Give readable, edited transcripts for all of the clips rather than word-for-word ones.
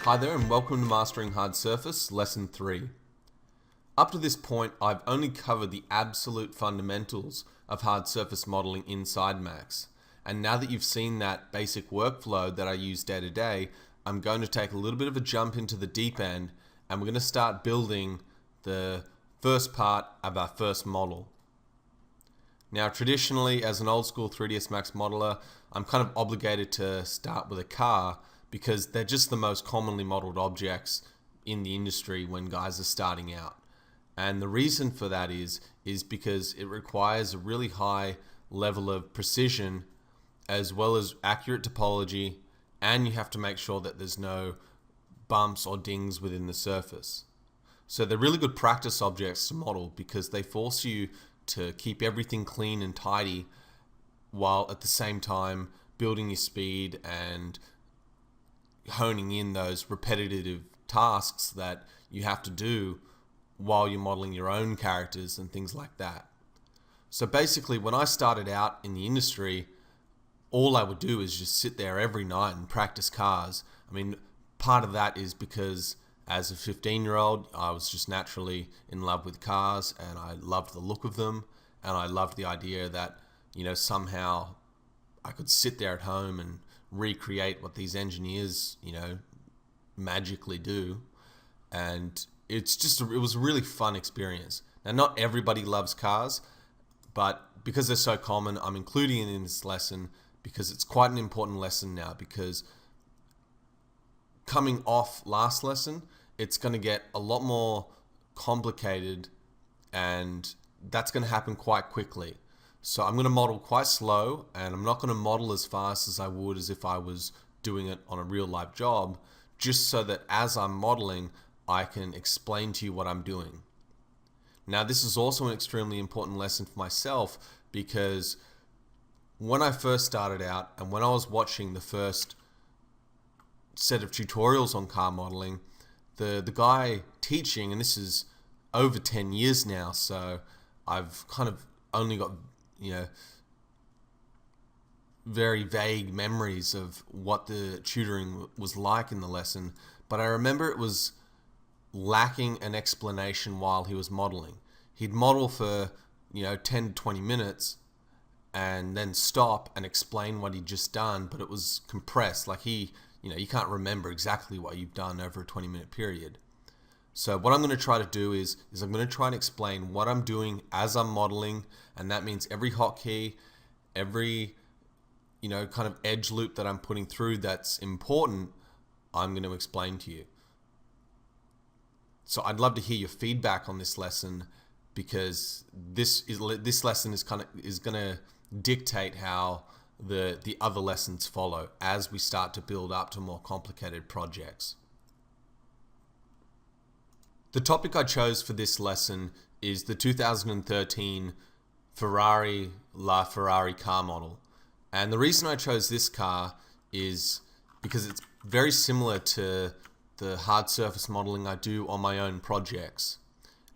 Hi there and welcome to Mastering Hard Surface, Lesson 3. Up to this point, I've only covered the absolute fundamentals of hard surface modeling inside Max. And now that you've seen that basic workflow that I use day to day, I'm going to take a little bit of a jump into the deep end and we're going to start building the first part of our first model. Now, traditionally, as an old school 3ds Max modeler, I'm kind of obligated to start with a car because they're just the most commonly modeled objects in the industry when guys are starting out. And the reason for that is because it requires a really high level of precision as well as accurate topology, and you have to make sure that there's no bumps or dings within the surface. So they're really good practice objects to model because they force you to keep everything clean and tidy while at the same time building your speed and honing in those repetitive tasks that you have to do while you're modeling your own characters and things like that. So basically, when I started out in the industry, all I would do is just sit there every night and practice cars. I mean, part of that is because as a 15-year-old, I was just naturally in love with cars and I loved the look of them, and I loved the idea that, somehow I could sit there at home and recreate what these engineers, magically do. And it was a really fun experience. Now, not everybody loves cars, but because they're so common, I'm including it in this lesson because it's quite an important lesson now, because coming off last lesson, it's going to get a lot more complicated and that's going to happen quite quickly. So I'm going to model quite slow, and I'm not going to model as fast as I would as if I was doing it on a real life job, just so that as I'm modeling, I can explain to you what I'm doing. Now, this is also an extremely important lesson for myself because when I first started out and when I was watching the first set of tutorials on car modeling, the guy teaching, and this is over 10 years now, so I've kind of only got very vague memories of what the tutoring was like in the lesson, but I remember it was lacking an explanation while he was modeling. He'd model for 10 to 20 minutes and then stop and explain what he'd just done, but it was compressed. Like you can't remember exactly what you've done over a 20-minute period. So what I'm going to try to do is I'm going to try and explain what I'm doing as I'm modeling, and that means every hotkey, every kind of edge loop that I'm putting through that's important, I'm going to explain to you. So I'd love to hear your feedback on this lesson, because this lesson is going to dictate how the other lessons follow as we start to build up to more complicated projects. The topic I chose for this lesson is the 2013 Ferrari LaFerrari car model. And the reason I chose this car is because it's very similar to the hard surface modeling I do on my own projects.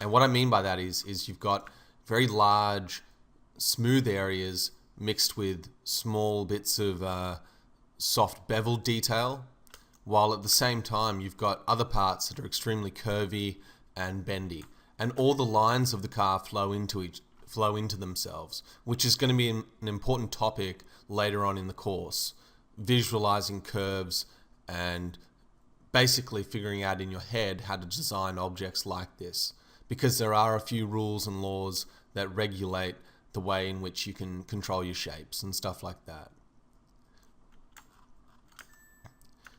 And what I mean by that is you've got very large, smooth areas mixed with small bits of soft bevel detail, while at the same time you've got other parts that are extremely curvy and bendy, and all the lines of the car flow into themselves, which is going to be an important topic later on in the course, visualizing curves and basically figuring out in your head how to design objects like this, because there are a few rules and laws that regulate the way in which you can control your shapes and stuff like that.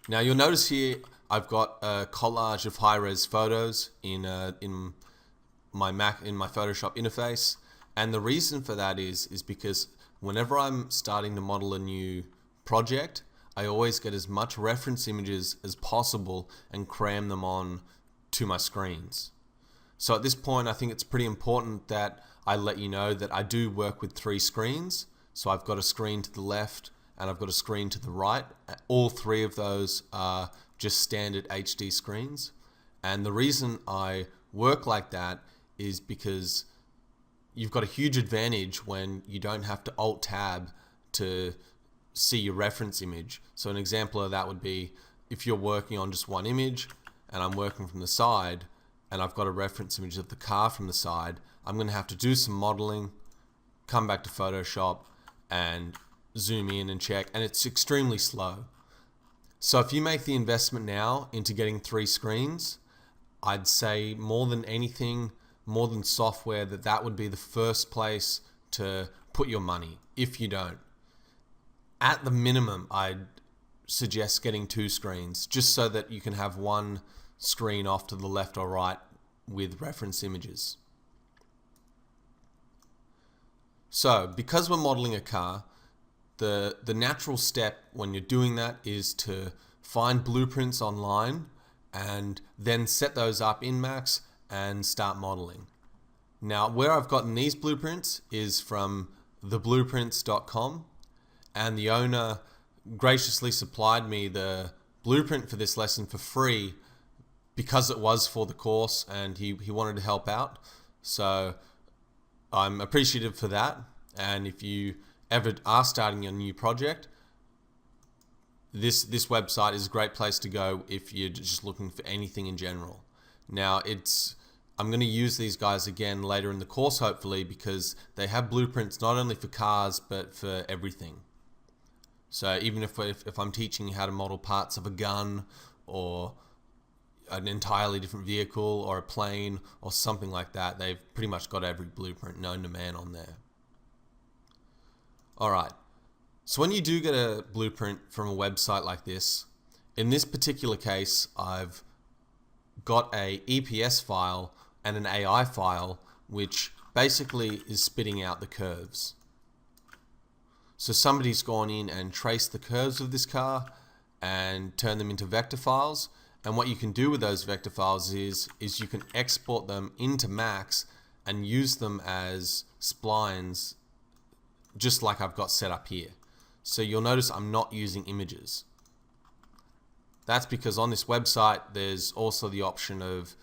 Now you'll notice here I've got a collage of high-res photos in my Photoshop interface, and the reason for that is because whenever I'm starting to model a new project, I always get as much reference images as possible and cram them on to my screens. So at this point, I think it's pretty important that I let you know that I do work with 3 screens. So I've got a screen to the left and I've got a screen to the right. All 3 of those are just standard HD screens. And the reason I work like that is because you've got a huge advantage when you don't have to Alt-Tab to see your reference image. So an example of that would be if you're working on just one image and I'm working from the side and I've got a reference image of the car from the side, I'm going to have to do some modeling, come back to Photoshop and zoom in and check, and it's extremely slow. So if you make the investment now into getting 3 screens, I'd say more than anything, more than software, that would be the first place to put your money if you don't. At the minimum, I'd suggest getting 2 screens just so that you can have one screen off to the left or right with reference images. So because we're modeling a car, the natural step when you're doing that is to find blueprints online and then set those up in Max and start modeling. Now, where I've gotten these blueprints is from theblueprints.com, and the owner graciously supplied me the blueprint for this lesson for free because it was for the course and he wanted to help out. So I'm appreciative for that. And if you ever are starting a new project, this website is a great place to go if you're just looking for anything in general. Now, I'm going to use these guys again later in the course, hopefully, because they have blueprints not only for cars but for everything. So even if I'm teaching you how to model parts of a gun or an entirely different vehicle or a plane or something like that, they've pretty much got every blueprint known to man on there. Alright, so when you do get a blueprint from a website like this, in this particular case, I've got a EPS file and an AI file which basically is spitting out the curves. So somebody's gone in and traced the curves of this car and turned them into vector files. And what you can do with those vector files is you can export them into Max and use them as splines, just like I've got set up here. So you'll notice I'm not using images. That's because on this website there's also the option of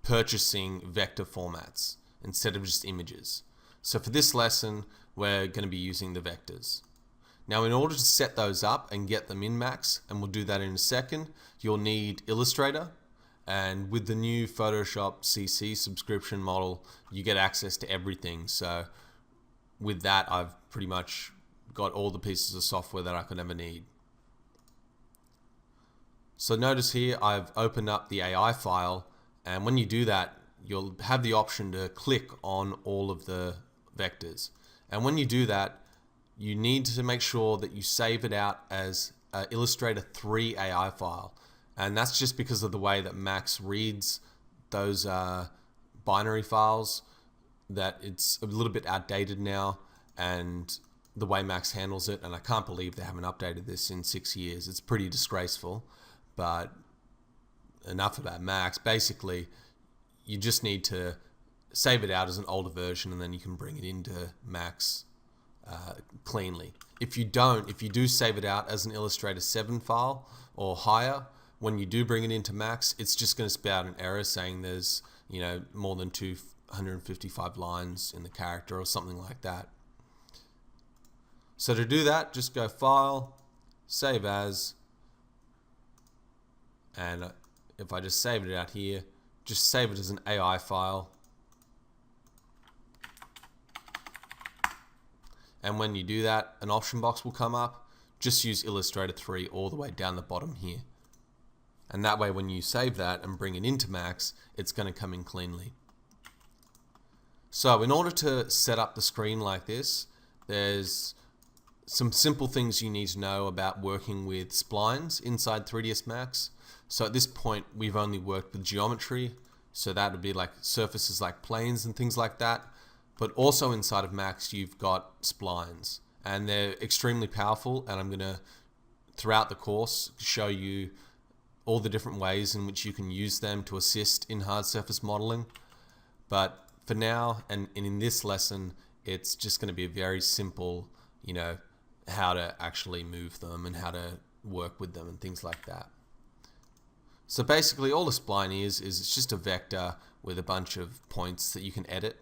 purchasing vector formats instead of just images. So for this lesson, we're going to be using the vectors. Now, in order to set those up and get them in Max, and we'll do that in a second, you'll need Illustrator. And with the new Photoshop CC subscription model, you get access to everything. So with that, I've pretty much got all the pieces of software that I could ever need. So notice here, I've opened up the AI file, and when you do that, you'll have the option to click on all of the vectors. And when you do that, you need to make sure that you save it out as an Illustrator 3 AI file. And that's just because of the way that Max reads those binary files, that it's a little bit outdated now, and the way Max handles it. And I can't believe they haven't updated this in 6 years. It's pretty disgraceful, but enough about Max. Basically, you just need to save it out as an older version, and then you can bring it into Max cleanly. If you do save it out as an Illustrator 7 file or higher, when you do bring it into Max, it's just going to spit out an error saying there's more than 255 lines in the character or something like that. So to do that, just go File, Save As, and if I just save it out here, just save it as an AI file. And when you do that, an option box will come up. Just use Illustrator 3 all the way down the bottom here. And that way, when you save that and bring it into Max, it's going to come in cleanly. So in order to set up the screen like this, there's some simple things you need to know about working with splines inside 3ds Max. So at this point, we've only worked with geometry. So that would be like surfaces like planes and things like that. But also inside of Max, you've got splines, and they're extremely powerful. And I'm going to, throughout the course, show you all the different ways in which you can use them to assist in hard surface modeling. But for now, and in this lesson, it's just going to be a very simple, how to actually move them and how to work with them and things like that. So basically, all a spline is it's just a vector with a bunch of points that you can edit.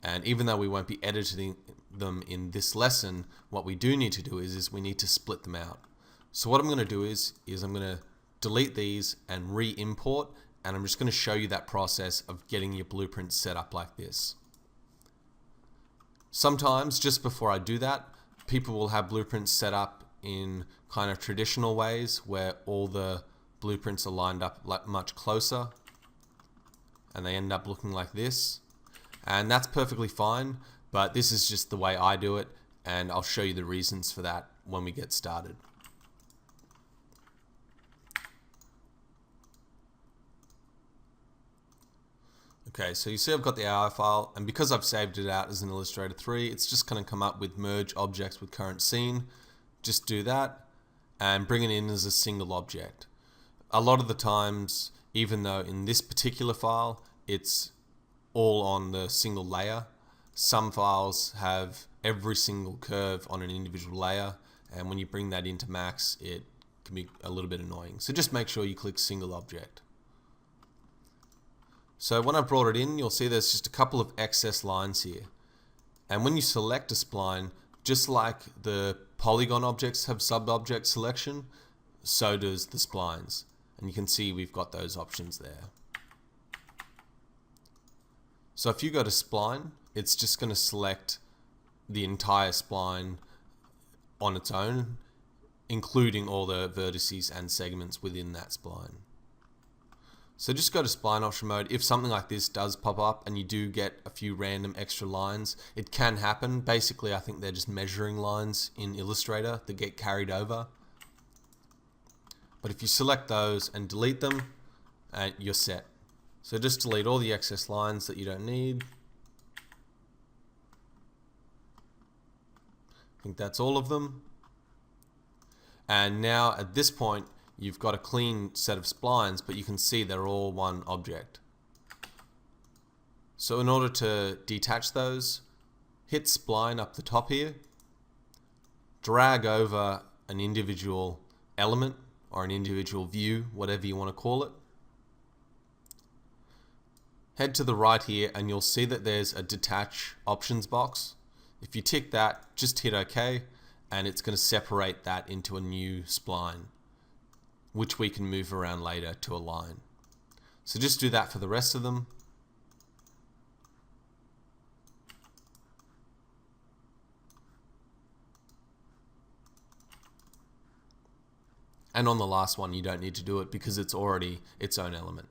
And even though we won't be editing them in this lesson, what we do need to do is we need to split them out. So what I'm going to do is I'm going to delete these and re-import, and I'm just going to show you that process of getting your blueprint set up like this. Sometimes just before I do that, people will have blueprints set up in kind of traditional ways where all the blueprints are lined up like much closer and they end up looking like this, and that's perfectly fine, but this is just the way I do it, and I'll show you the reasons for that when we get started. Okay, so you see I've got the AI file, and because I've saved it out as an Illustrator 3, it's just going to come up with merge objects with current scene. Just do that and bring it in as a single object. A lot of the times, even though in this particular file it's all on the single layer, some files have every single curve on an individual layer, and when you bring that into Max it can be a little bit annoying. So just make sure you click single object. So when I brought it in, you'll see there's just a couple of excess lines here. And when you select a spline, just like the polygon objects have sub-object selection, so does the splines. And you can see we've got those options there. So if you go to spline, it's just going to select the entire spline on its own, including all the vertices and segments within that spline. So just go to spline option mode. If something like this does pop up and you do get a few random extra lines, it can happen. Basically, I think they're just measuring lines in Illustrator that get carried over. But if you select those and delete them, you're set. So just delete all the excess lines that you don't need. I think that's all of them. And now at this point, you've got a clean set of splines, but you can see they're all one object. So in order to detach those, hit spline up the top here, drag over an individual element or an individual view, whatever you want to call it. Head to the right here and you'll see that there's a detach options box. If you tick that, just hit OK, and it's going to separate that into a new spline, which we can move around later to align. So just do that for the rest of them. And on the last one, you don't need to do it because it's already its own element.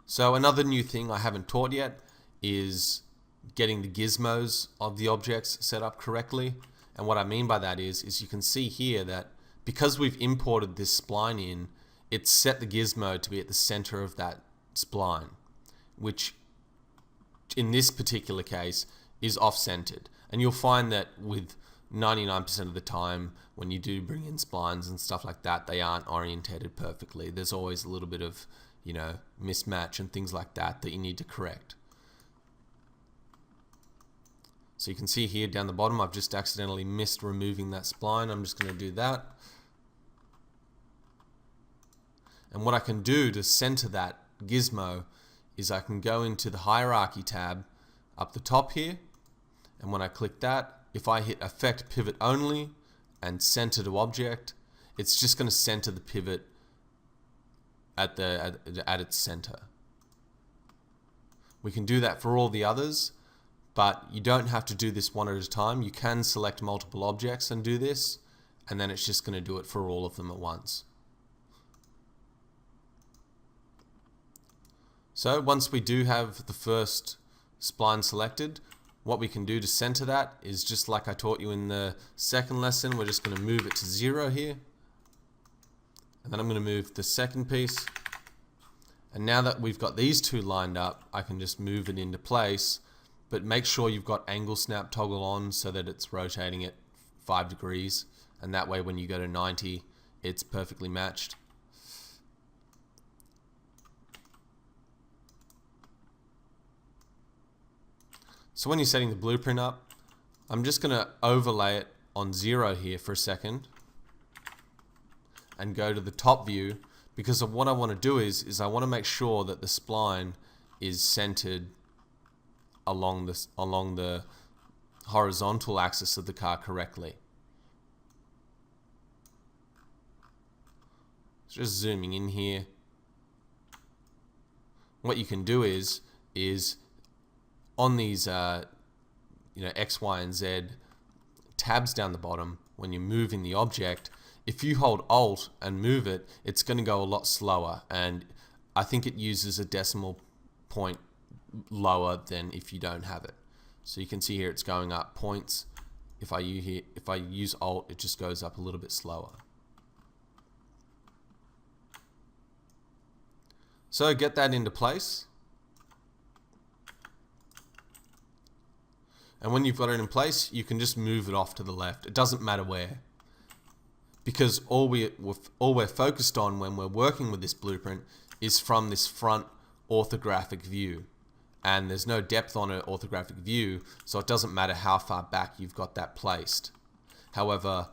So another new thing I haven't taught yet is getting the gizmos of the objects set up correctly. And what I mean by that is you can see here that because we've imported this spline in, it's set the gizmo to be at the center of that spline, which in this particular case is off-centered. And you'll find that with 99% of the time when you do bring in splines and stuff like that, they aren't orientated perfectly. There's always a little bit of, mismatch and things like that that you need to correct. So you can see here down the bottom, I've just accidentally missed removing that spline. I'm just going to do that. And what I can do to center that gizmo is I can go into the hierarchy tab up the top here. And when I click that, if I hit Effect Pivot Only and Center to Object, it's just going to center the pivot at its center. We can do that for all the others, but you don't have to do this one at a time. You can select multiple objects and do this, and then it's just going to do it for all of them at once. So once we do have the first spline selected, what we can do to center that is just like I taught you in the second lesson. We're just going to move it to 0 here. And then I'm going to move the second piece. And now that we've got these two lined up, I can just move it into place. But make sure you've got angle snap toggle on so that it's rotating at 5 degrees. And that way when you go to 90, it's perfectly matched. So when you're setting the blueprint up, I'm just going to overlay it on 0 here for a second and go to the top view, because of what I want to do is I want to make sure that the spline is centered along the horizontal axis of the car correctly. just zooming in here, what you can do is on these X, Y, and Z tabs down the bottom, when you're moving the object, if you hold Alt and move it, it's going to go a lot slower, and I think it uses a decimal point lower than if you don't have it. So you can see here it's going up points. If I use Alt, it just goes up a little bit slower. So get that into place. And when you've got it in place, you can just move it off to the left. It doesn't matter where. Because all we're focused on when we're working with this blueprint is from this front orthographic view. And there's no depth on an orthographic view, so it doesn't matter how far back you've got that placed. However,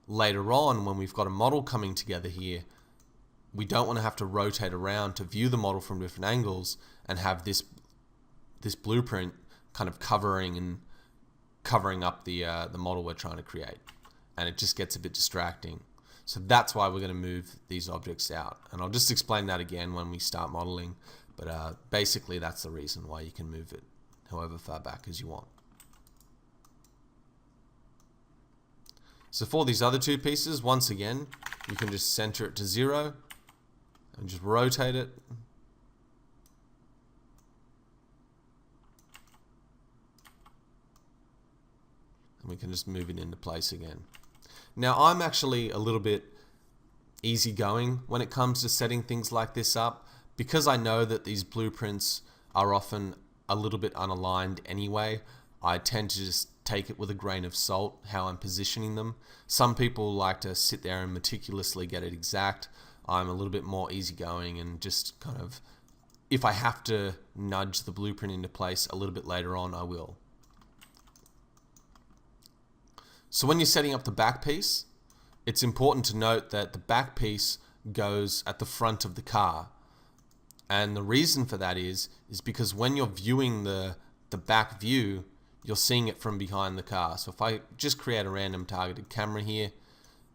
later on, when we've got a model coming together here, we don't want to have to rotate around to view the model from different angles and have this blueprint kind of covering up the model we're trying to create, and it just gets a bit distracting. So that's why we're going to move these objects out, and I'll just explain that again when we start modeling, but basically that's the reason why you can move it however far back as you want. So for these other two pieces, once again, you can just center it to 0 and just rotate it. And we can just move it into place again. Now I'm actually a little bit easygoing when it comes to setting things like this up, because I know that these blueprints are often a little bit unaligned anyway. I tend to just take it with a grain of salt how I'm positioning them. Some people like to sit there and meticulously get it exact. I'm a little bit more easygoing and just kind of, if I have to nudge the blueprint into place a little bit later on, I will. So when you're setting up the back piece, it's important to note that the back piece goes at the front of the car. And the reason for that is because when you're viewing the back view, you're seeing it from behind the car. So if I just create a random targeted camera here,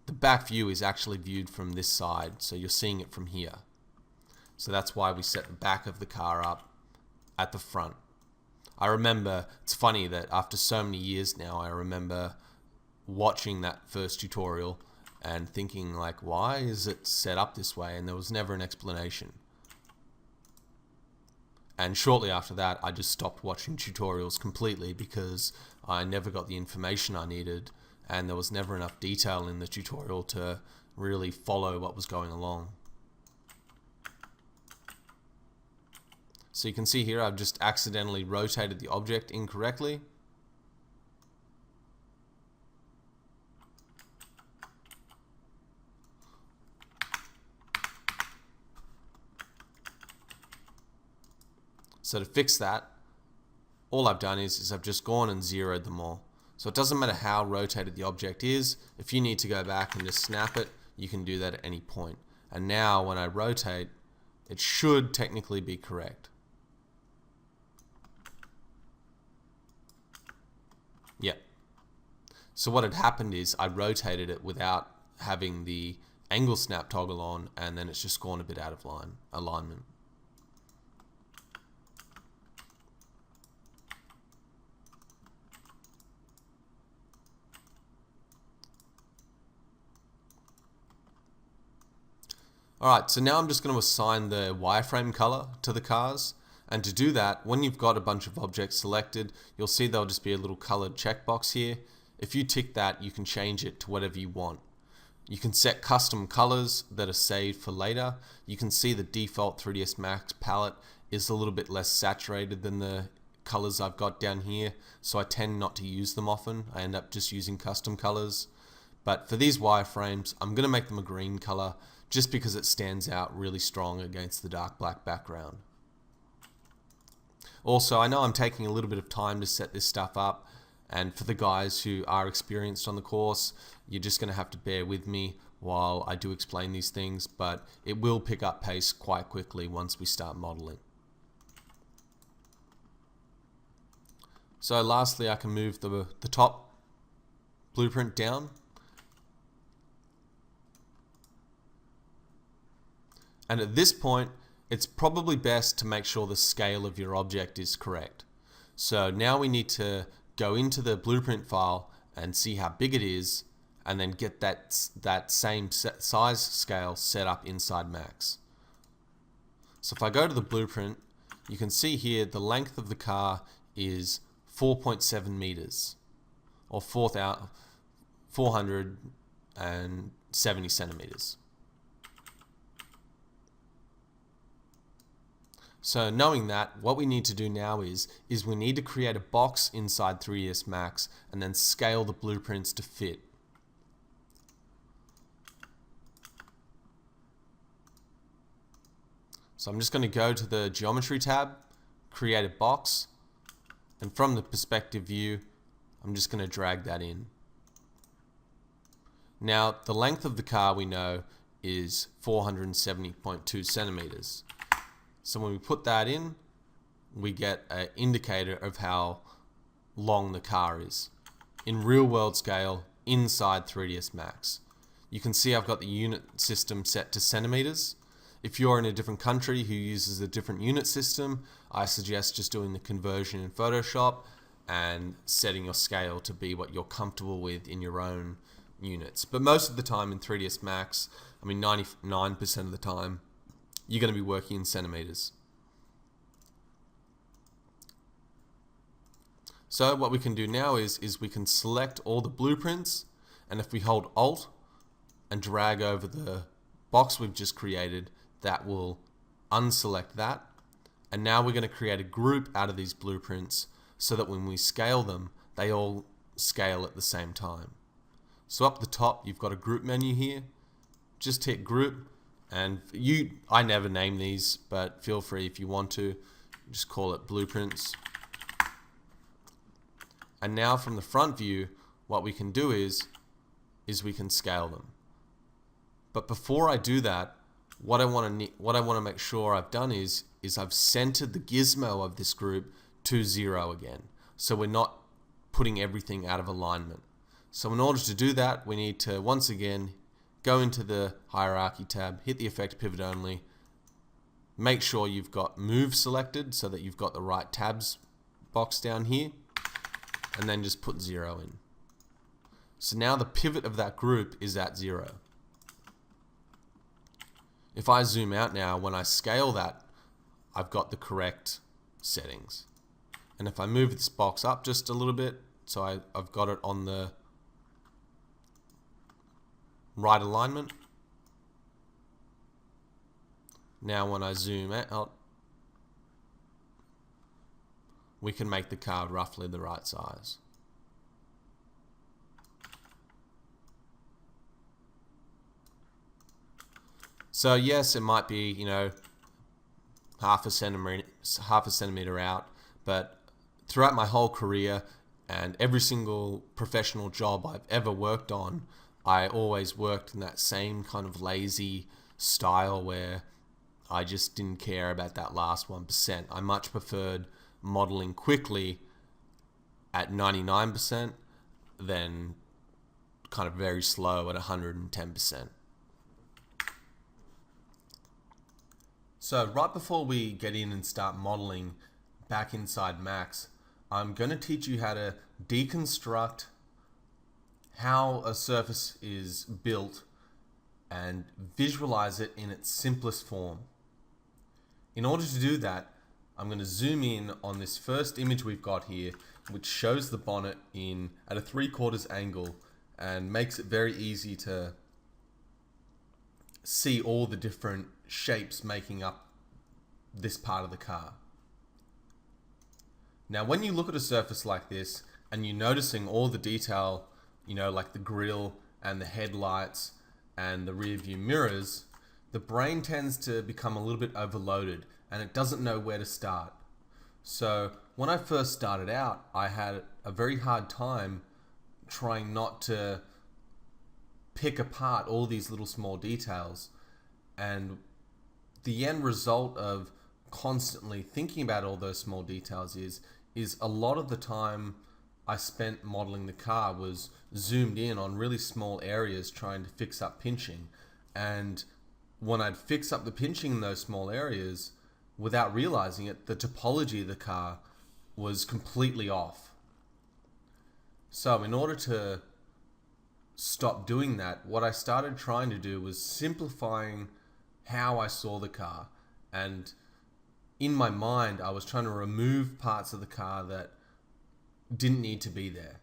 the back view is actually viewed from this side, so you're seeing it from here. So that's why we set the back of the car up at the front. I remember, it's funny that after so many years now, I remember watching that first tutorial and thinking like, why is it set up this way? And there was never an explanation. And shortly after that, I just stopped watching tutorials completely because I never got the information I needed, and there was never enough detail in the tutorial to really follow what was going along. So you can see here I've just accidentally rotated the object incorrectly. So to fix that, all I've done is I've just gone and zeroed them all. So it doesn't matter how rotated the object is. If you need to go back and just snap it, you can do that at any point. And now when I rotate, it should technically be correct. Yep. So what had happened is I rotated it without having the angle snap toggle on, and then it's just gone a bit out of alignment. Alright, so now I'm just going to assign the wireframe color to the cars, and to do that, when you've got a bunch of objects selected, you'll see there'll just be a little colored checkbox here. If you tick that, you can change it to whatever you want. You can set custom colors that are saved for later. You can see the default 3ds Max palette is a little bit less saturated than the colors I've got down here, so I tend not to use them often. I end up just using custom colors. But for these wireframes, I'm going to make them a green color, just because it stands out really strong against the dark black background. Also, I know I'm taking a little bit of time to set this stuff up, and for the guys who are experienced on the course, you're just going to have to bear with me while I do explain these things, but it will pick up pace quite quickly once we start modeling. So lastly, I can move the top blueprint down. And at this point, it's probably best to make sure the scale of your object is correct. So now we need to go into the blueprint file and see how big it is, and then get that same size scale set up inside Max. So if I go to the blueprint, you can see here the length of the car is 4.7 meters, or 470 centimeters. So knowing that, what we need to do now is we need to create a box inside 3ds Max and then scale the blueprints to fit. So I'm just going to go to the Geometry tab, create a box, and from the perspective view, I'm just going to drag that in. Now, the length of the car we know is 470.2 centimeters. So when we put that in, we get an indicator of how long the car is in real world scale inside 3ds Max. You can see I've got the unit system set to centimeters. If you're in a different country who uses a different unit system, I suggest just doing the conversion in Photoshop and setting your scale to be what you're comfortable with in your own units. But most of the time in 3ds Max, I mean 99% of the time, you're going to be working in centimeters. So what we can do now is we can select all the blueprints, and if we hold Alt and drag over the box we've just created, that will unselect that. And now we're going to create a group out of these blueprints so that when we scale them, they all scale at the same time. So up the top, you've got a group menu here. Just hit group, and I never name these, but feel free if you want to, just call it blueprints. And now from the front view, what we can do is we can scale them. But before I do that, what I want to make sure I've done is I've centered the gizmo of this group to 0 again. So we're not putting everything out of alignment. So in order to do that, we need to once again go into the hierarchy tab, hit the effect pivot only, make sure you've got move selected so that you've got the right tabs box down here, and then just put 0 in. So now the pivot of that group is at 0. If I zoom out now, when I scale that, I've got the correct settings. And if I move this box up just a little bit, so I've got it on the right alignment. Now when I zoom out, we can make the card roughly the right size. So yes, it might be, half a centimeter out, but throughout my whole career and every single professional job I've ever worked on, I always worked in that same kind of lazy style where I just didn't care about that last 1%. I much preferred modeling quickly at 99% than kind of very slow at 110%. So right before we get in and start modeling back inside Max, I'm going to teach you how to deconstruct how a surface is built and visualize it in its simplest form. In order to do that, I'm going to zoom in on this first image we've got here, which shows the bonnet at a 3/4 angle and makes it very easy to see all the different shapes making up this part of the car. Now when you look at a surface like this and you're noticing all the detail, like the grille and the headlights and the rear view mirrors, the brain tends to become a little bit overloaded and it doesn't know where to start. So when I first started out, I had a very hard time trying not to pick apart all these little small details. And the end result of constantly thinking about all those small details is a lot of the time I spent modeling the car was zoomed in on really small areas trying to fix up pinching. And when I'd fix up the pinching in those small areas, without realizing it, the topology of the car was completely off. So in order to stop doing that, what I started trying to do was simplifying how I saw the car. And in my mind, I was trying to remove parts of the car that didn't need to be there.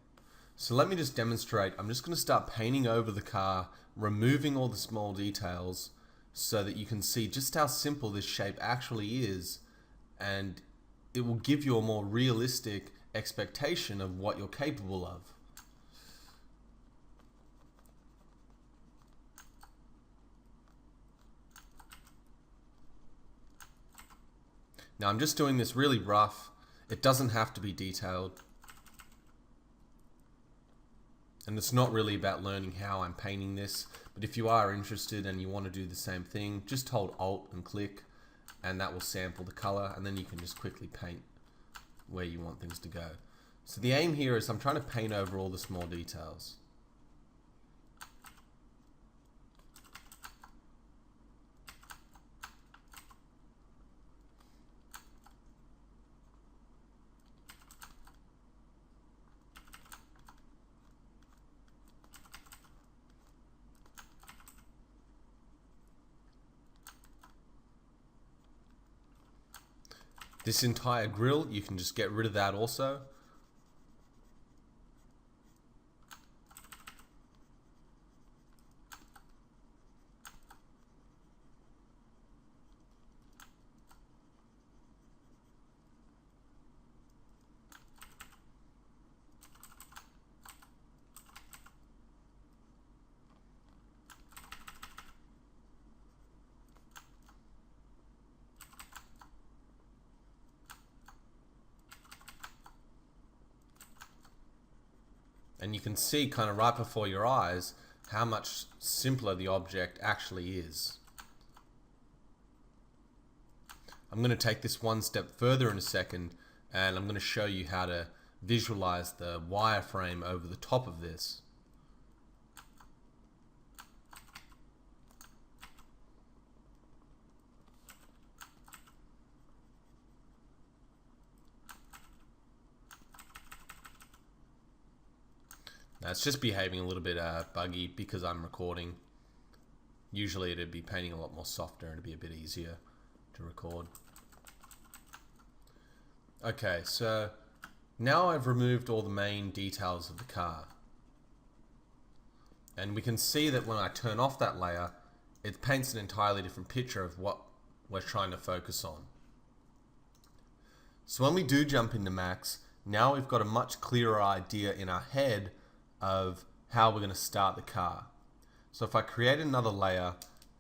So let me just demonstrate. I'm just going to start painting over the car, removing all the small details so that you can see just how simple this shape actually is, and it will give you a more realistic expectation of what you're capable of. Now I'm just doing this really rough. It doesn't have to be detailed. And it's not really about learning how I'm painting this, but if you are interested and you want to do the same thing, just hold Alt and click, and that will sample the color, and then you can just quickly paint where you want things to go. So the aim here is I'm trying to paint over all the small details. This entire grille, you can just get rid of that also. And you can see kind of right before your eyes how much simpler the object actually is. I'm going to take this one step further in a second, and I'm going to show you how to visualize the wireframe over the top of this. Now it's just behaving a little bit buggy because I'm recording. Usually it'd be painting a lot more softer and it'd be a bit easier to record. Okay, so now I've removed all the main details of the car. And we can see that when I turn off that layer, it paints an entirely different picture of what we're trying to focus on. So when we do jump into Max, now we've got a much clearer idea in our head of how we're going to start the car. So if I create another layer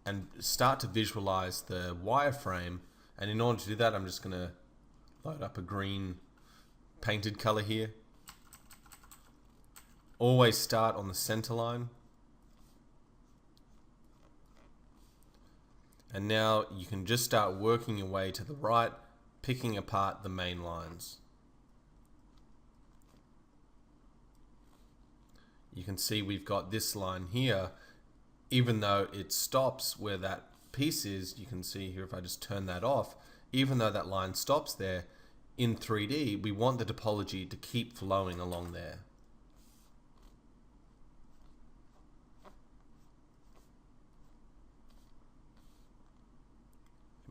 and start to visualize the wireframe, and in order to do that, I'm just going to load up a green painted color here. Always start on the center line. And now you can just start working your way to the right, picking apart the main lines. You can see we've got this line here. Even though it stops where that piece is, you can see here if I just turn that off, even though that line stops there, in 3D, we want the topology to keep flowing along there.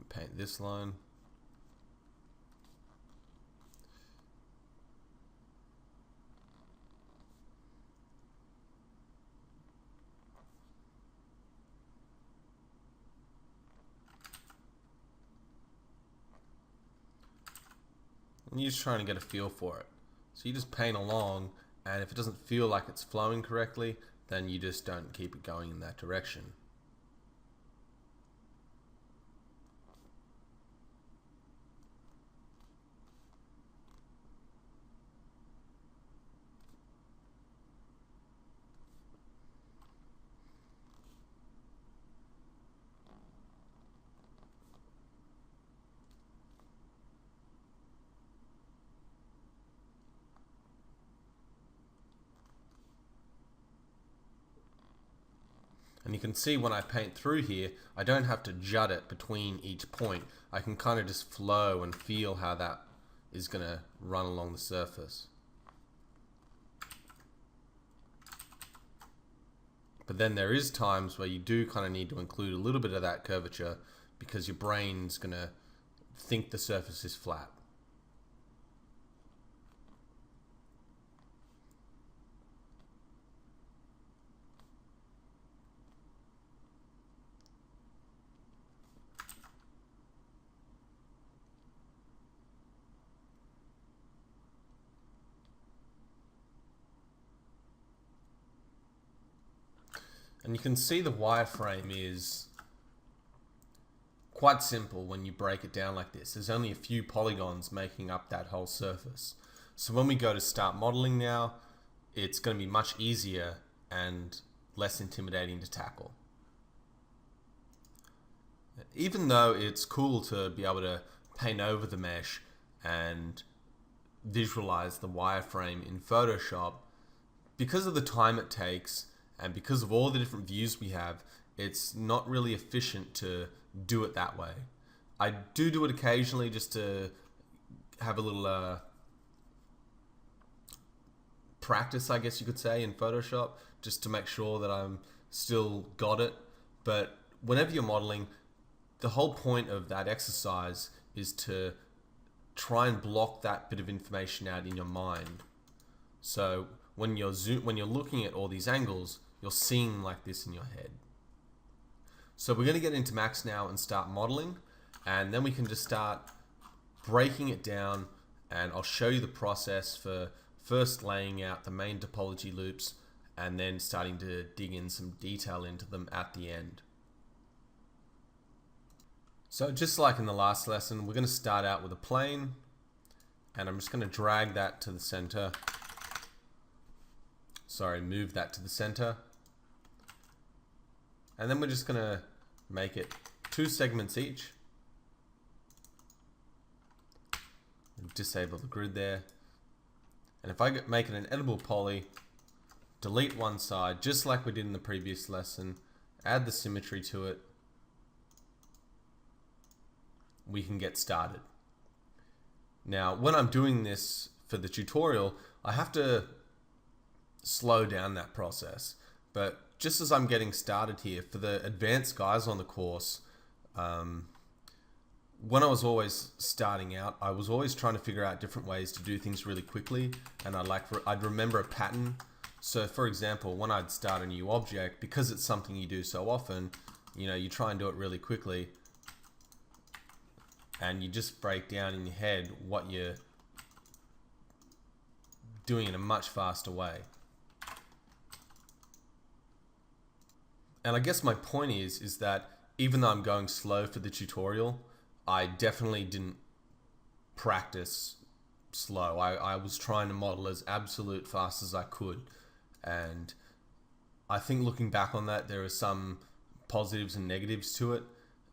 Paint this line. And you're just trying to get a feel for it. So you just paint along, and if it doesn't feel like it's flowing correctly, then you just don't keep it going in that direction. And you can see when I paint through here, I don't have to jut it between each point. I can kind of just flow and feel how that is going to run along the surface. But then there is times where you do kind of need to include a little bit of that curvature because your brain's going to think the surface is flat. And you can see the wireframe is quite simple when you break it down like this. There's only a few polygons making up that whole surface. So when we go to start modeling now, it's going to be much easier and less intimidating to tackle. Even though it's cool to be able to paint over the mesh and visualize the wireframe in Photoshop, because of the time it takes and because of all the different views we have, it's not really efficient to do it that way. I do it occasionally just to have a little practice, I guess you could say, in Photoshop, just to make sure that I'm still got it. But whenever you're modeling, the whole point of that exercise is to try and block that bit of information out in your mind. So when you're looking at all these angles, you're seeing like this in your head. So we're going to get into Max now and start modeling, and then we can just start breaking it down, and I'll show you the process for first laying out the main topology loops and then starting to dig in some detail into them at the end. So just like in the last lesson, we're going to start out with a plane, and I'm just going to drag that to the center. Sorry, move that to the center. And then we're just going to make it 2 segments each. Disable the grid there. And if I make it an editable poly, delete one side, just like we did in the previous lesson, add the symmetry to it, we can get started. Now, when I'm doing this for the tutorial, I have to slow down that process. But just as I'm getting started here, for the advanced guys on the course, when I was always starting out, I was always trying to figure out different ways to do things really quickly, and I'd remember a pattern. So for example, when I'd start a new object, because it's something you do so often, you try and do it really quickly, and you just break down in your head what you're doing in a much faster way. And I guess my point is that even though I'm going slow for the tutorial, I definitely didn't practice slow. I was trying to model as absolute fast as I could. And I think looking back on that, there are some positives and negatives to it.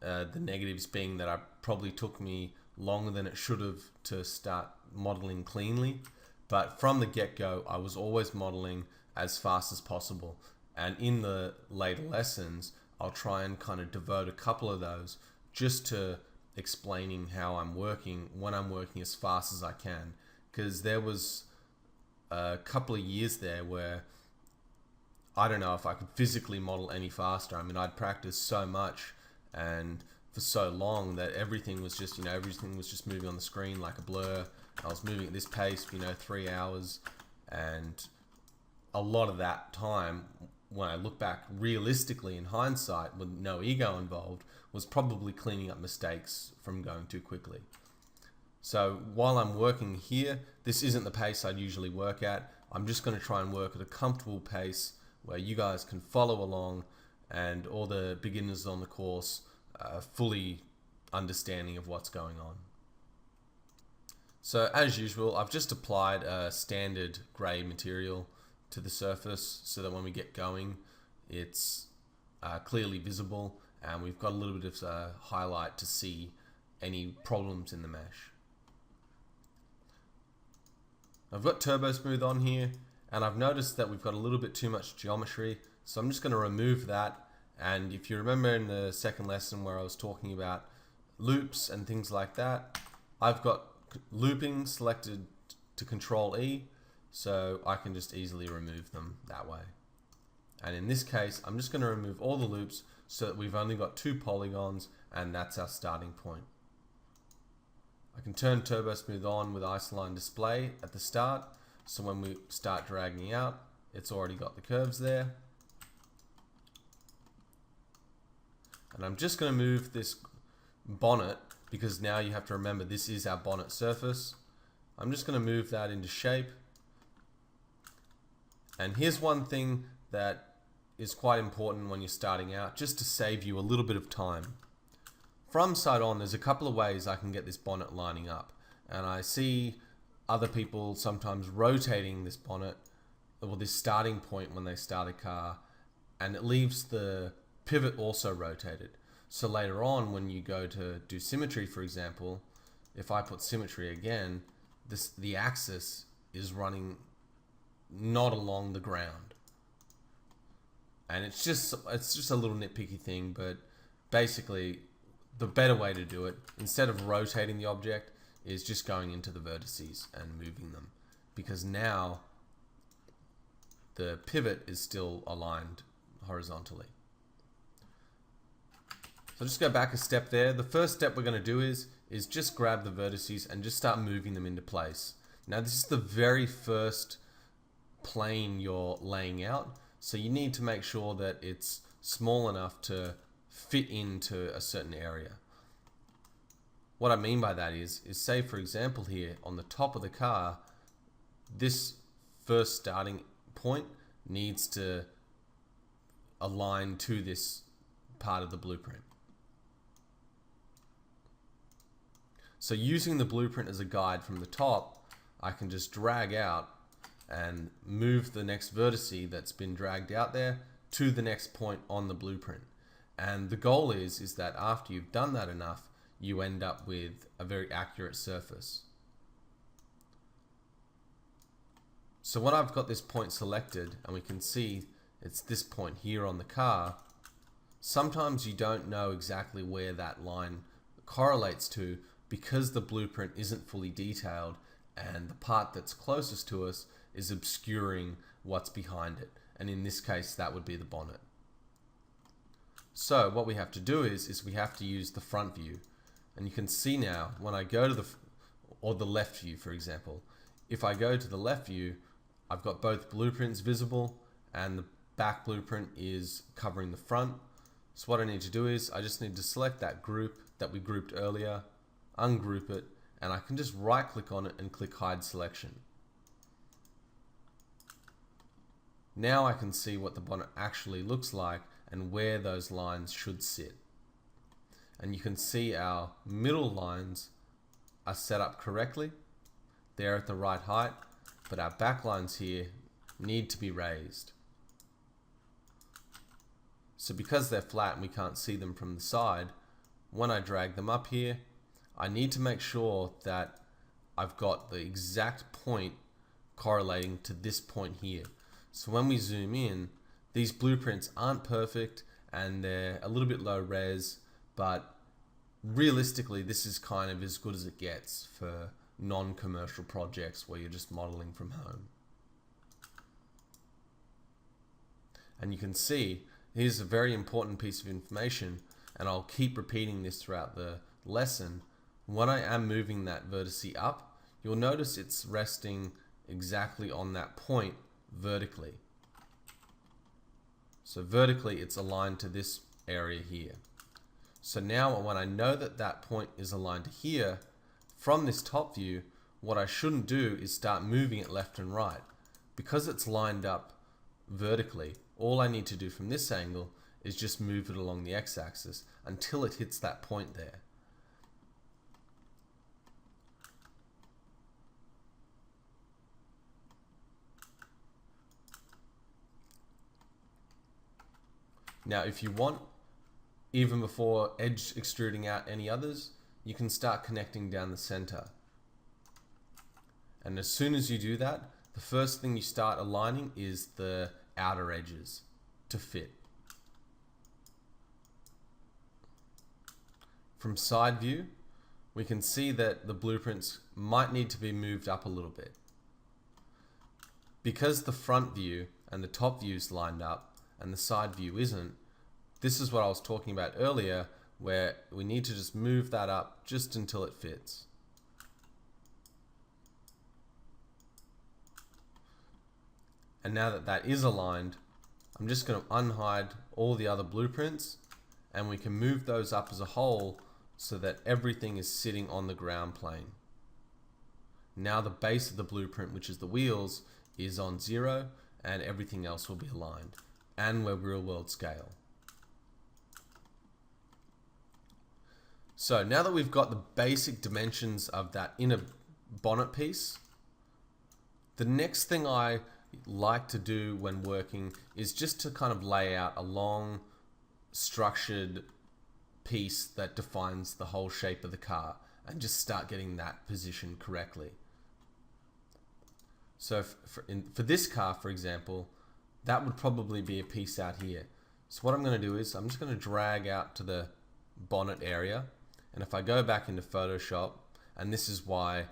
The negatives being that it probably took me longer than it should have to start modeling cleanly. But from the get-go, I was always modeling as fast as possible. And in the later lessons, I'll try and kind of devote a couple of those just to explaining how I'm working when I'm working as fast as I can. Because there was a couple of years there where I don't know if I could physically model any faster. I mean, I'd practiced so much and for so long that everything was just, everything was just moving on the screen like a blur. I was moving at this pace, 3 hours, and a lot of that time, when I look back realistically in hindsight with no ego involved, was probably cleaning up mistakes from going too quickly. So while I'm working here, this isn't the pace I'd usually work at. I'm just going to try and work at a comfortable pace where you guys can follow along and all the beginners on the course are fully understanding of what's going on. So as usual, I've just applied a standard grey material to the surface so that when we get going, it's clearly visible and we've got a little bit of highlight to see any problems in the mesh. I've got Turbo Smooth on here, and I've noticed that we've got a little bit too much geometry, so I'm just going to remove that And if you remember in the second lesson where I was talking about loops and things like that, I've got looping selected to Control E, so I can just easily remove them that way. And in this case, I'm just going to remove all the loops so that we've only got 2 polygons, and that's our starting point. I can turn Turbo Smooth on with Isoline Display at the start, so when we start dragging out, it's already got the curves there. And I'm just going to move this bonnet, because now you have to remember this is our bonnet surface. I'm just going to move that into shape. And here's one thing that is quite important when you're starting out, just to save you a little bit of time. From side on, there's a couple of ways I can get this bonnet lining up. And I see other people sometimes rotating this bonnet, or this starting point when they start a car, and it leaves the pivot also rotated. So later on, when you go to do symmetry, for example, if I put symmetry again, the axis is running not along the ground. And it's just a little nitpicky thing, but basically the better way to do it, instead of rotating the object, is just going into the vertices and moving them, because now the pivot is still aligned horizontally. So just go back a step there. The first step we're going to do is just grab the vertices and just start moving them into place. Now this is the very first plane you're laying out, so you need to make sure that it's small enough to fit into a certain area. What I mean by that is say for example here on the top of the car, this first starting point needs to align to this part of the blueprint. So using the blueprint as a guide from the top, I can just drag out and move the next vertice that's been dragged out there to the next point on the blueprint. And the goal is that after you've done that enough, you end up with a very accurate surface. So when I've got this point selected, and we can see it's this point here on the car, sometimes you don't know exactly where that line correlates to, because the blueprint isn't fully detailed and the part that's closest to us is obscuring what's behind it. And in this case, that would be the bonnet. So what we have to do is we have to use the front view. And you can see now when I go to the left view, for example, if I go to the left view, I've got both blueprints visible and the back blueprint is covering the front. So what I need to do is I just need to select that group that we grouped earlier, ungroup it, and I can just right click on it and click hide selection. Now I can see what the bonnet actually looks like and where those lines should sit. And you can see our middle lines are set up correctly. They're at the right height, but our back lines here need to be raised. So because they're flat and we can't see them from the side, when I drag them up here, I need to make sure that I've got the exact point correlating to this point here. So when we zoom in, these blueprints aren't perfect and they're a little bit low res, but realistically this is kind of as good as it gets for non-commercial projects where you're just modeling from home. And you can see here's a very important piece of information, and I'll keep repeating this throughout the lesson. When I am moving that vertice up, you'll notice it's resting exactly on that point vertically. So vertically it's aligned to this area here. So now when I know that that point is aligned to here, from this top view, what I shouldn't do is start moving it left and right. Because it's lined up vertically, all I need to do from this angle is just move it along the x-axis until it hits that point there. Now if you want, even before edge extruding out any others, you can start connecting down the center. And as soon as you do that, the first thing you start aligning is the outer edges to fit. from side view, we can see that the blueprints might need to be moved up a little bit. Because the front view and the top view is lined up and the side view isn't, this is what I was talking about earlier, where we need to just move that up just until it fits. And now that that is aligned, I'm just going to unhide all the other blueprints, and we can move those up as a whole so that everything is sitting on the ground plane. Now the base of the blueprint, which is the wheels, is on 0, and everything else will be aligned, and we're real world scale. So now that we've got the basic dimensions of that inner bonnet piece, the next thing I like to do when working is just to kind of lay out a long structured piece that defines the whole shape of the car and just start getting that positioned correctly. So for this car, for example, that would probably be a piece out here. So what I'm going to do is I'm just going to drag out to the bonnet area, and if I go back into Photoshop, and this is why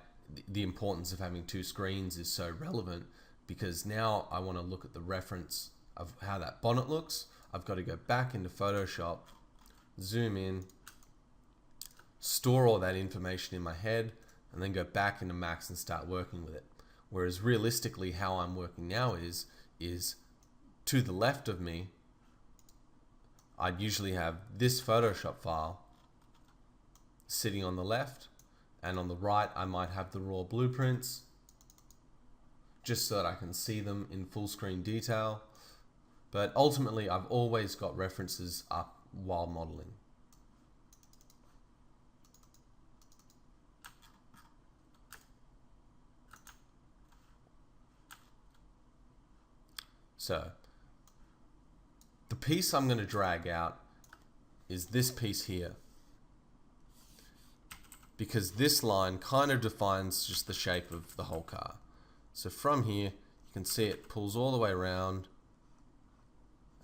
the importance of having two screens is so relevant, because now I want to look at the reference of how that bonnet looks. I've got to go back into Photoshop, zoom in, store all that information in my head, and then go back into Max and start working with it. Whereas realistically, how I'm working now is to the left of me, I'd usually have this Photoshop file sitting on the left, and on the right I might have the raw blueprints, just so that I can see them in full screen detail. But ultimately, I've always got references up while modeling. So the piece I'm going to drag out is this piece here, because this line kind of defines just the shape of the whole car. So from here, you can see it pulls all the way around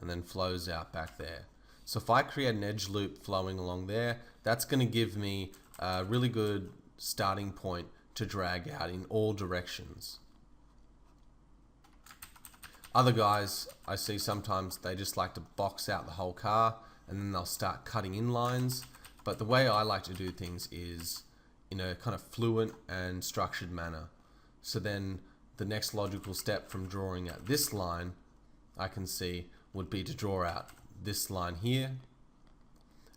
and then flows out back there. So if I create an edge loop flowing along there, that's going to give me a really good starting point to drag out in all directions. Other guys I see sometimes they just like to box out the whole car and then they'll start cutting in lines. But the way I like to do things is in a kind of fluent and structured manner. So then the next logical step from drawing out this line, I can see, would be to draw out this line here,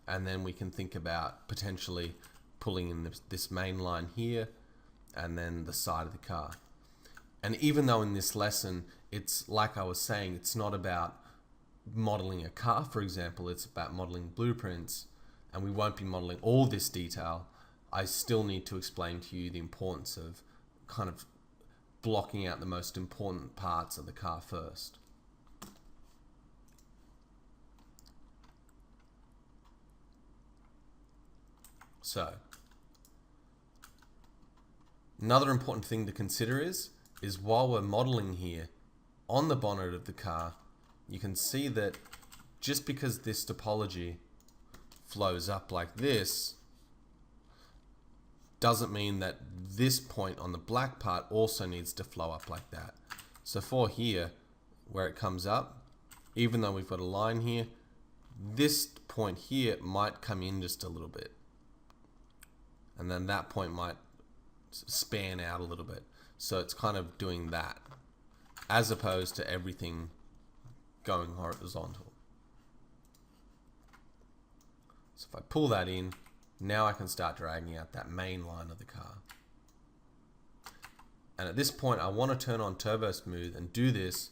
and then we can think about potentially pulling in this main line here, and then the side of the car. And even though in this lesson, it's like I was saying, it's not about modeling a car, for example, it's about modeling blueprints, and we won't be modeling all this detail, I still need to explain to you the importance of kind of blocking out the most important parts of the car first. So, another important thing to consider is while we're modeling here on the bonnet of the car, you can see that just because this topology flows up like this doesn't mean that this point on the black part also needs to flow up like that. So for here, where it comes up, even though we've got a line here, this point here might come in just a little bit. And then that point might span out a little bit. So it's kind of doing that, as opposed to everything going horizontal. So if I pull that in, now I can start dragging out that main line of the car. And at this point, I want to turn on Turbo Smooth and do this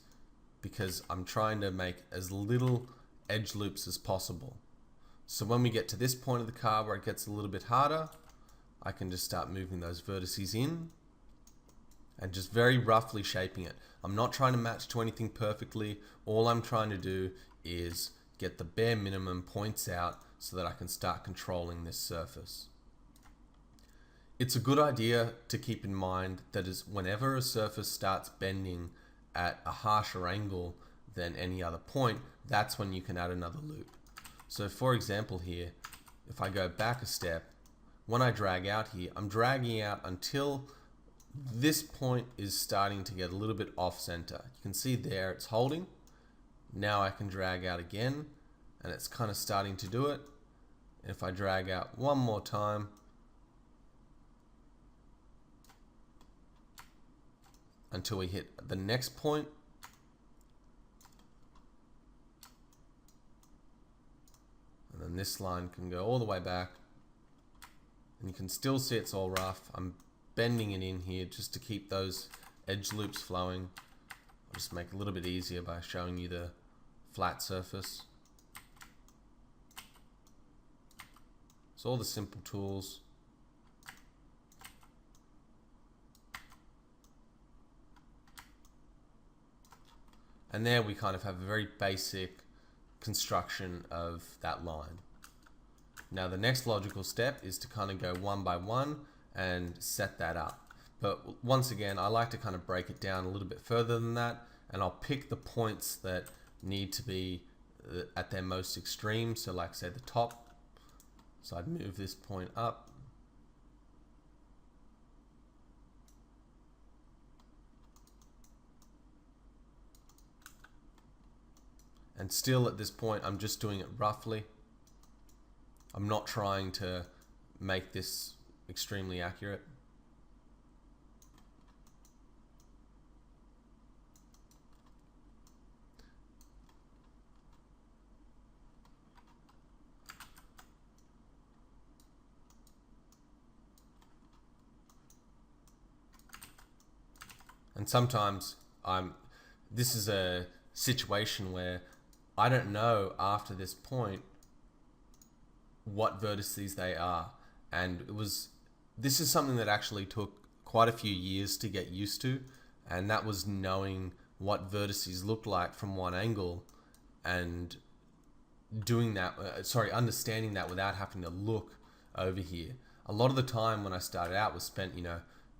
because I'm trying to make as little edge loops as possible. So when we get to this point of the car where it gets a little bit harder, I can just start moving those vertices in and just very roughly shaping it. I'm not trying to match to anything perfectly. All I'm trying to do is get the bare minimum points out so that I can start controlling this surface. It's a good idea to keep in mind that whenever a surface starts bending at a harsher angle than any other point, that's when you can add another loop. So for example here, if I go back a step, when I drag out here, I'm dragging out until this point is starting to get a little bit off center. You can see there it's holding. Now I can drag out again and it's kind of starting to do it. If I drag out one more time, until we hit the next point, and then this line can go all the way back, and you can still see it's all rough. I'm bending it in here just to keep those edge loops flowing. I'll just make it a little bit easier by showing you the flat surface. So all the simple tools. And there we kind of have a very basic construction of that line. Now the next logical step is to kind of go one by one and set that up. But once again, I like to kind of break it down a little bit further than that, and I'll pick the points that need to be at their most extreme. So like say the top. So I'd move this point up. And still at this point, I'm just doing it roughly. I'm not trying to make this extremely accurate. And sometimes this is a situation where I don't know after this point what vertices they are. And this is something that actually took quite a few years to get used to. And that was knowing what vertices looked like from one angle and doing that, understanding that without having to look over here. A lot of the time when I started out was spent,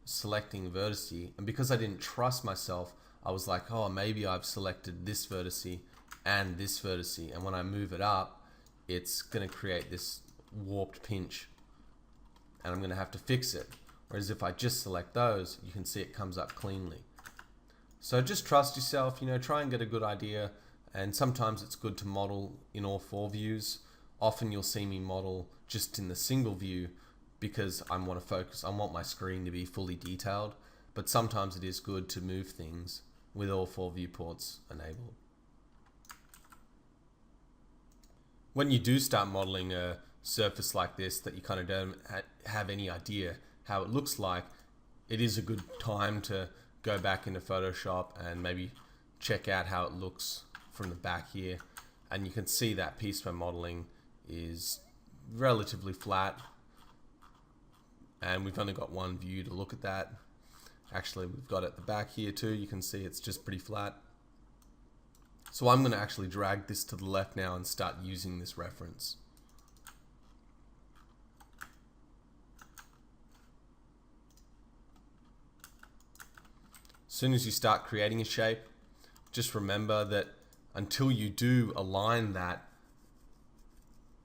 selecting a vertice, and because I didn't trust myself, I was like, oh, maybe I've selected this vertice and this vertice, and when I move it up, it's going to create this warped pinch, and I'm going to have to fix it. Whereas if I just select those, you can see it comes up cleanly. So just trust yourself, try and get a good idea, and sometimes it's good to model in all 4 views. Often you'll see me model just in the single view, because I want to focus, I want my screen to be fully detailed, but sometimes it is good to move things with all 4 viewports enabled. When you do start modeling a surface like this that you kind of don't have any idea how it looks like, it is a good time to go back into Photoshop and maybe check out how it looks from the back here. And you can see that piece by modeling is relatively flat. And we've only got one view to look at that. Actually, we've got it at the back here too. You can see it's just pretty flat. So I'm going to actually drag this to the left now and start using this reference. As soon as you start creating a shape, just remember that until you do align that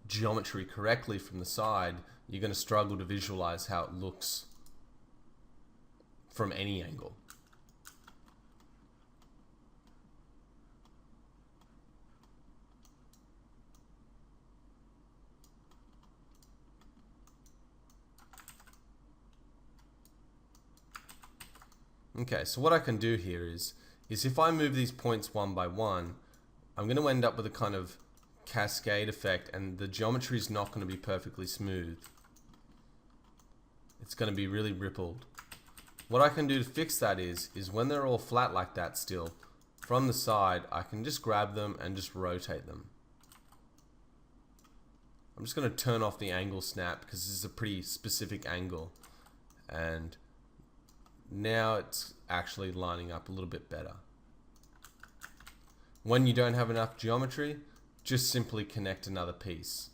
geometry correctly from the side, you're going to struggle to visualize how it looks from any angle. Okay, so what I can do here is if I move these points one by one, I'm going to end up with a kind of cascade effect, and the geometry is not going to be perfectly smooth. It's going to be really rippled. What I can do to fix that is when they're all flat like that still, from the side, I can just grab them and just rotate them. I'm just going to turn off the angle snap because this is a pretty specific angle. And now it's actually lining up a little bit better. When you don't have enough geometry, just simply connect another piece.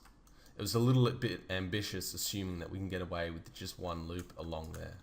It was a little bit ambitious assuming that we can get away with just one loop along there.